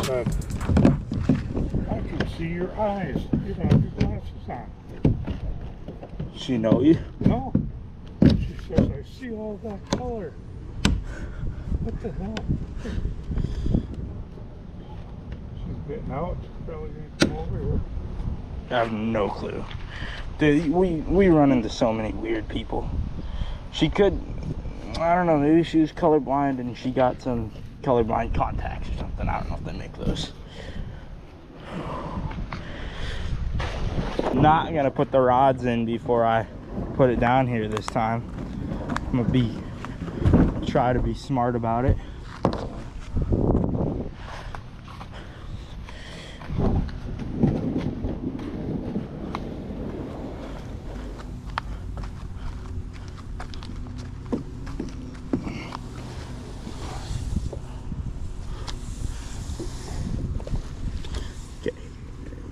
said, I can see your eyes. You don't have your glasses on. She know you? No. She says, I see all that color. What the hell? She's getting out. She's probably going to come over here. I have no clue. Dude, we run into so many weird people. She could, I don't know, maybe she was colorblind and she got some colorblind contacts or something. I don't know if they make those. Not gonna put the rods in before I put it down here this time. I'm gonna try to be smart about it.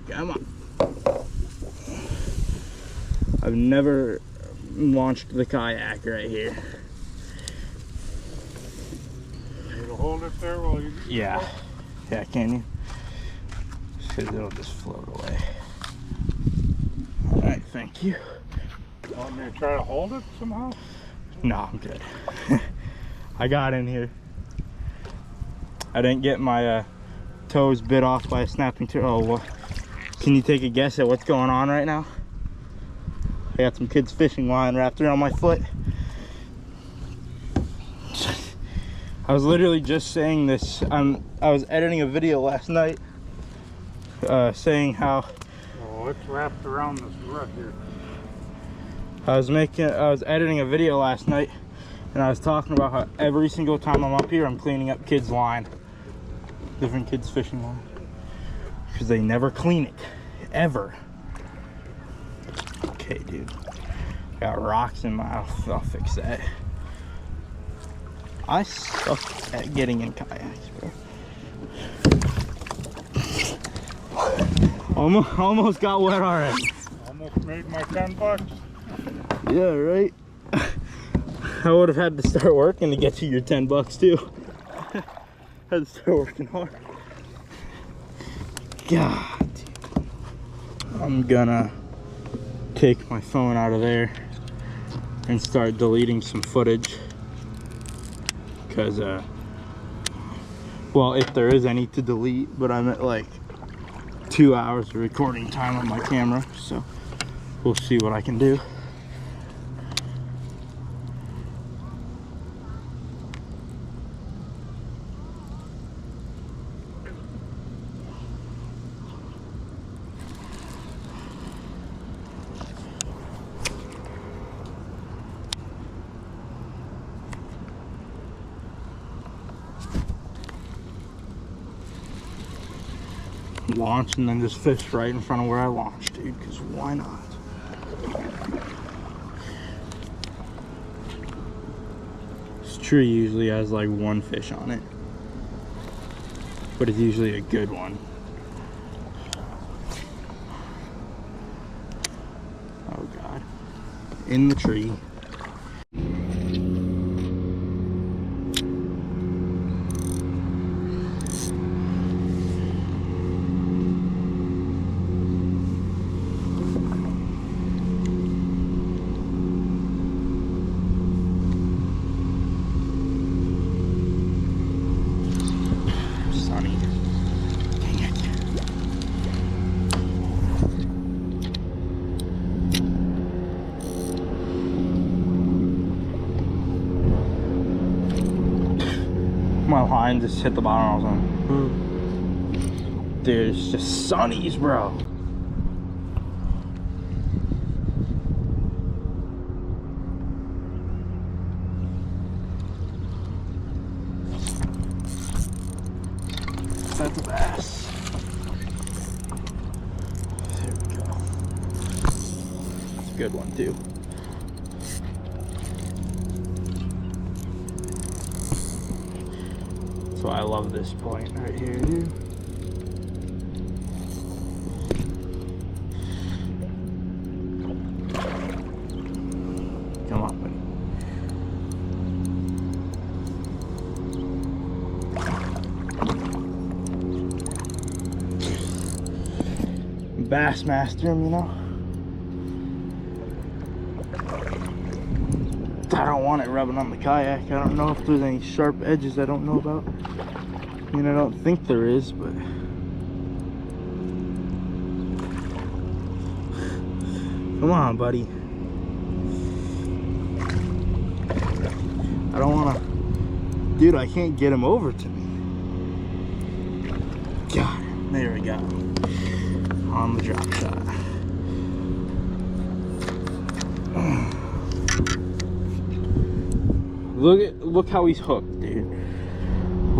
Come on. I've never launched the kayak right here. You'll hold it there while you do it? Yeah. Yeah, can you? Just because it'll just float away. Alright, thank you. Want me to try to hold it somehow? No, I'm good. I got in here. I didn't get my toes bit off by a snapping turtle. Oh, what? Can you take a guess at what's going on right now? I got some kids' fishing line wrapped around my foot. I was literally just saying this. I was editing a video last night saying how... Oh, it's wrapped around this rut here. I was editing a video last night and I was talking about how every single time I'm up here I'm cleaning up kids' line. Different kids' fishing line. Because they never clean it. Ever. Okay, dude. Got rocks in my... I'll fix that. I suck at getting in kayaks, bro. Almost got wet already. Almost made my 10 bucks. Yeah, right? I would have had to start working to get you your 10 bucks too. Had to start working hard. God, dude. I'm gonna take my phone out of there and start deleting some footage. Because, well, if there is any to delete, but I'm at like 2 hours of recording time on my camera, so we'll see what I can do. Launch and then just fish right in front of where I launched, dude, because why not? This tree usually has like one fish on it, but it's usually a good one. Oh God, in the tree. My line just hit the bottom. I was like, dude, it's just sunnies, bro. That's a bass. There we go. It's a good one too. So I love this point right here, dude. Come on, buddy. Bassmaster him, you know. I don't want it rubbing on the kayak. I don't know if there's any sharp edges I don't know about. I mean, I don't think there is, but come on, buddy. I don't want to. Dude, I can't get him over to me. God, there we go. On the drop shot. Look how he's hooked, dude.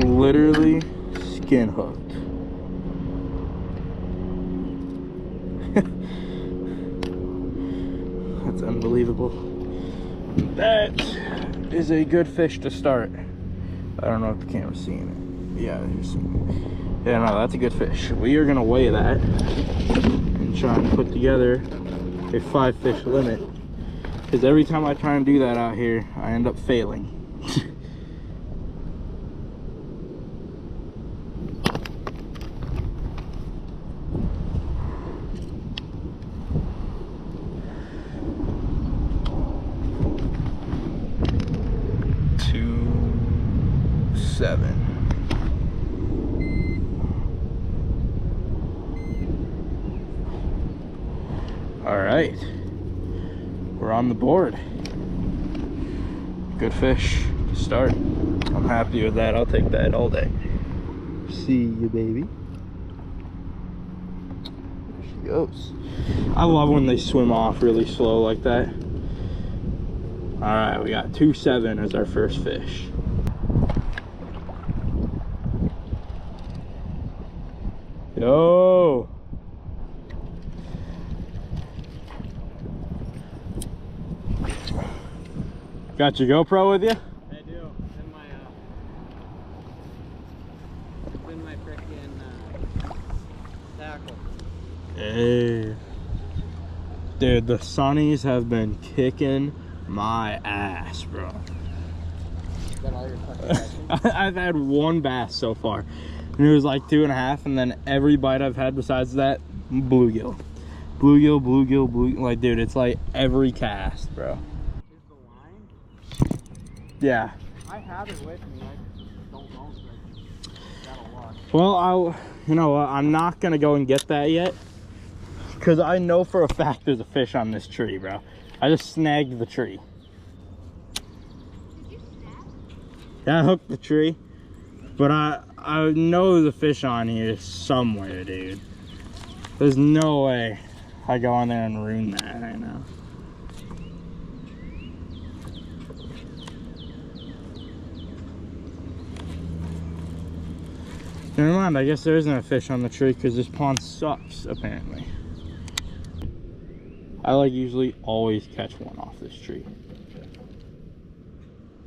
Literally skin hooked. That's unbelievable. That is a good fish to start. I don't know if the camera's seeing it. Yeah, you're seeing it. Yeah, no, that's a good fish. We are gonna weigh that and try and put together a 5-fish limit. Because every time I try and do that out here, I end up failing. All right, we're on the board. Good fish to start. I'm happy with that. I'll take that all day. See you, baby. There she goes. I love when they swim off really slow like that. All right, we got 2.7 as our first fish. Yo. Got your GoPro with you? I do. It's in my frickin' tackle. Hey. Dude, the sunnies have been kicking my ass, bro. Is that all your fucking catching? I've had one bass so far. And it was like 2.5, and then every bite I've had besides that, bluegill. Bluegill, bluegill, bluegill. Like, dude, it's like every cast, bro. Yeah. I have it with me. I just don't know if I got a lot. Well, you know what? I'm not gonna go and get that yet, because I know for a fact there's a fish on this tree, bro. I just snagged the tree. Did you snap? Yeah, I hooked the tree, but I know there's a fish on here somewhere, dude. There's no way I go on there and ruin that right now. Never mind, I guess there isn't a fish on the tree because this pond sucks, apparently. I like usually always catch one off this tree.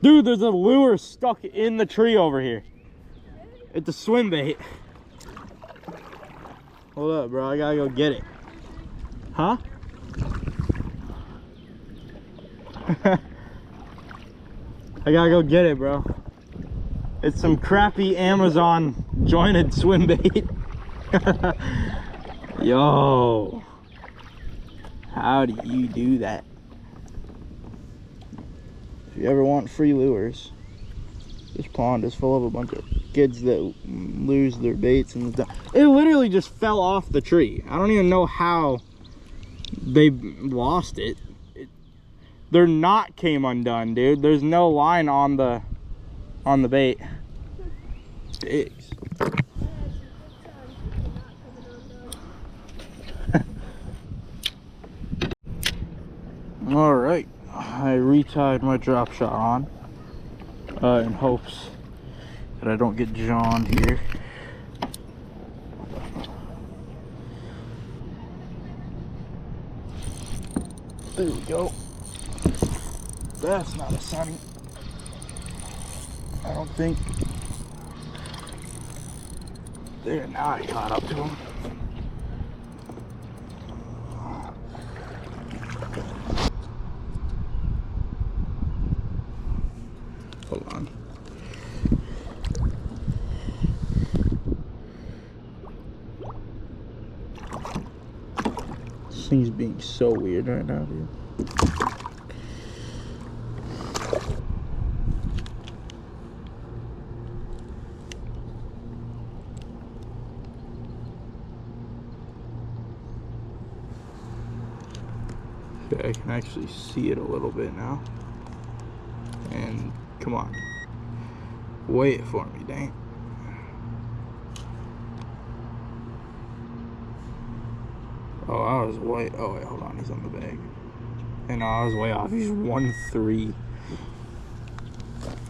Dude, there's a lure stuck in the tree over here. It's a swim bait. Hold up, bro, I gotta go get it. Huh? I gotta go get it, bro. It's some crappy Amazon jointed swim bait. Yo, how do you do that? If you ever want free lures, this pond is full of a bunch of kids that lose their baits, and it literally just fell off the tree. I don't even know how they lost it. Their knot came undone, dude. There's no line on the bait. Jigs. All right, I retied my drop shot on in hopes that I don't get jawned here. There we go. That's not a sunny. I don't think. There, now I caught up to him. Hold on. thing's being so weird right now, dude. Okay, I can actually see it a little bit now. And come on. Weigh it for me, dang. Oh, I was way. Oh, wait, hold on. He's on the bag. And I was way off. He's 1.3.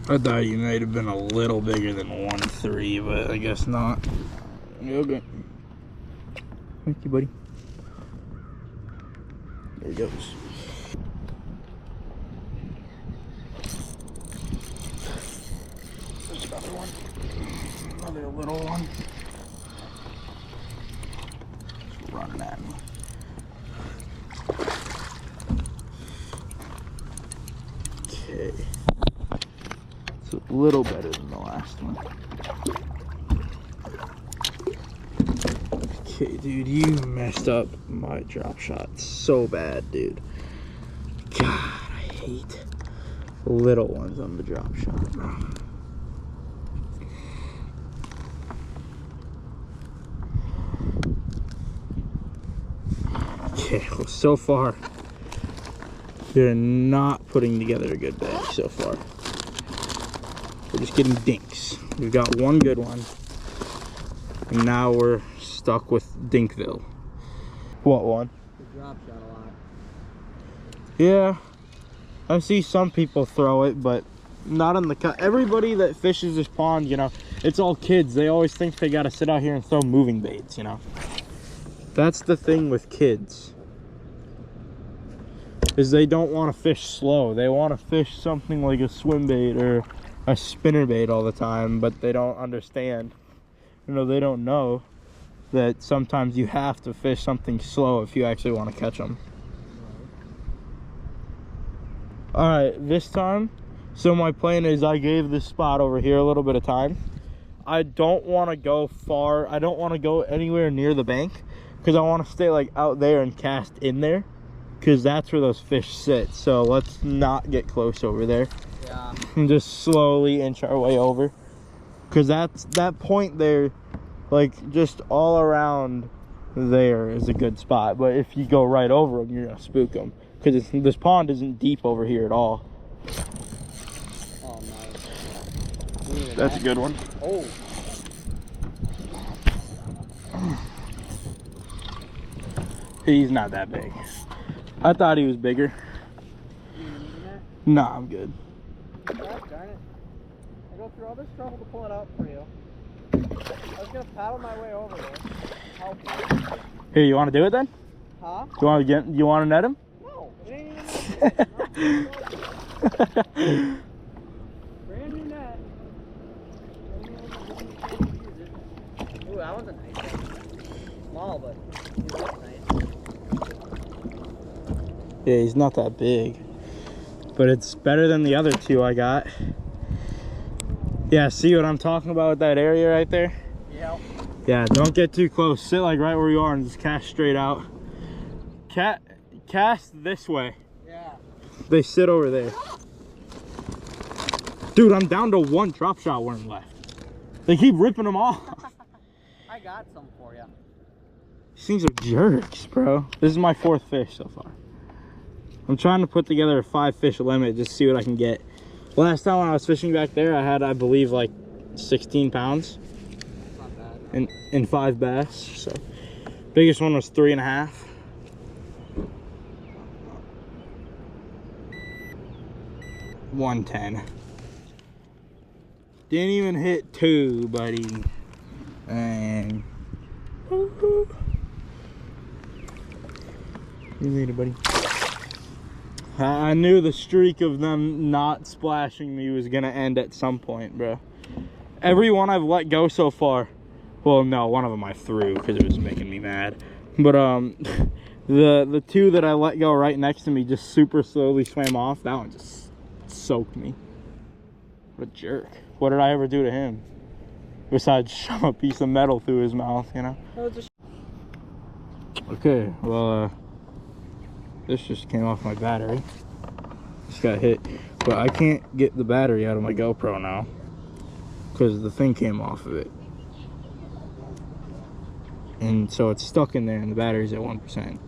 I thought he might have been a little bigger than 1.3, but I guess not. Okay. Thank you, buddy. There he goes. There's another one. Another little one. Just running at me. Okay. It's a little better than the last one. Okay, dude, you messed up my drop shot so bad, dude. God, I hate little ones on the drop shot. Okay, well, so far, you're not putting together a good bag so far. We're just getting dinks. We've got one good one, and now we're stuck with Dinkville. What one? The drop shot a lot. Yeah, I see some people throw it, but not in the cut. Everybody that fishes this pond, you know, it's all kids. They always think they gotta sit out here and throw moving baits, you know. That's the thing with kids, is they don't want to fish slow. They want to fish something like a swim bait or a spinner bait all the time, but they don't understand. You know, they don't know that sometimes you have to fish something slow if you actually want to catch them. All right, this time, so my plan is I gave this spot over here a little bit of time. I don't want to go far. I don't want to go anywhere near the bank, because I want to stay like out there and cast in there, because that's where those fish sit. So let's not get close over there. Yeah. And just slowly inch our way over, because that's that point there, like just all around there is a good spot. But if you go right over them, you're gonna spook them, because this pond isn't deep over here at all. Oh, nice. That's a good one. Oh. He's not that big. I thought he was bigger. Nah, I'm good. Gosh darn it. I go through all this trouble to pull it out for you. I was gonna paddle my way over there. Help you. Here, you want to do it then? Huh? You want to get? You want to net him? No, it ain't even brand new net. Ooh, that one's a nice one. Small, but he looks nice. Yeah, he's not that big, but it's better than the other two I got. Yeah, see what I'm talking about with that area right there? Yeah. Yeah, don't get too close. Sit like right where you are and just cast straight out. Cast this way. Yeah. They sit over there. Dude, I'm down to one drop shot worm left. They keep ripping them off. I got some for you. These things are jerks, bro. This is my 4th fish so far. I'm trying to put together a 5-fish limit, just see what I can get. Last time when I was fishing back there, I had, I believe, like 16 pounds. Not bad. In 5 bass. So biggest one was 3.5. $110. Didn't even hit 2, buddy. And you need it, buddy. I knew the streak of them not splashing me was gonna end at some point, bro. Every one I've let go so far, well, no, one of them I threw because it was making me mad. But the 2 that I let go right next to me just super slowly swam off. That one just soaked me. What a jerk. What did I ever do to him? Besides shove a piece of metal through his mouth, you know? Okay, well, This just came off my battery. Just got hit. But I can't get the battery out of my GoPro now because the thing came off of it. And so it's stuck in there and the battery's at 1%.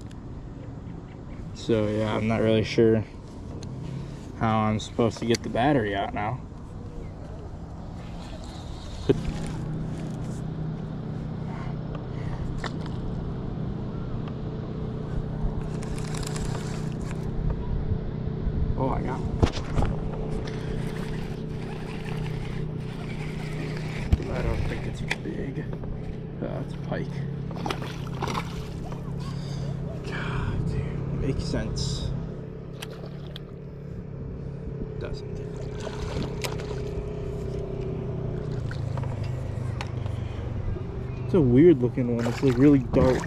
So yeah, I'm not really sure how I'm supposed to get the battery out now. Oh, I got one. I don't think it's big. It's a pike. God damn, makes sense. Doesn't. It's a weird looking one. It's like really dark.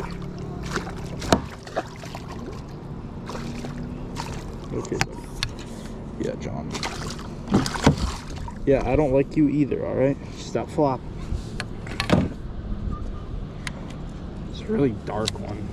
Okay, buddy. Yeah, John. Yeah, I don't like you either, alright? Stop flopping. It's a really dark one.